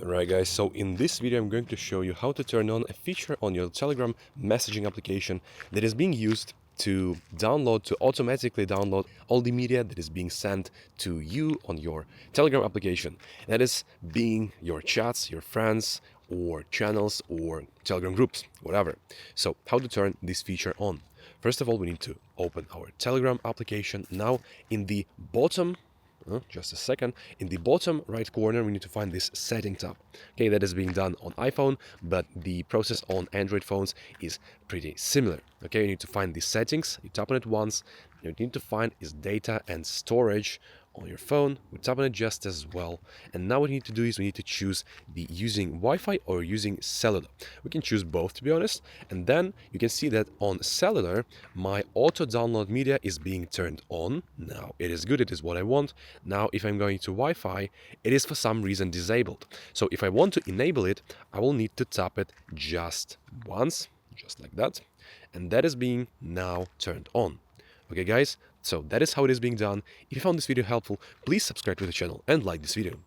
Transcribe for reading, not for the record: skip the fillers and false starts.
Right guys, so in this video I'm going to show you how to turn on a feature on your Telegram messaging application that is being used to automatically download all the media that is being sent to you on your Telegram application. That is being your chats, your friends, or channels, or Telegram groups, whatever. So how to turn this feature on? First of all, we need to open our Telegram application. Now in the bottom just a second. In the bottom right corner, we need to find this setting tab. Okay, that is being done on iPhone, but the process on Android phones is pretty similar. Okay, you need to find the settings. You tap on it once. You need to find is data and storage on your phone. We tap on it just as well. And now what we need to do is we need to choose the using Wi-Fi or using cellular. We can choose both, to be honest. And then you can see that on cellular, my auto download media is being turned on. Now it is good, it is what I want. Now if I'm going to Wi-Fi, it is for some reason disabled. So if I want to enable it, I will need to tap it just once, just like that. And that is being now turned on. Okay guys, so that is how it is being done. If you found this video helpful, please subscribe to the channel and like this video.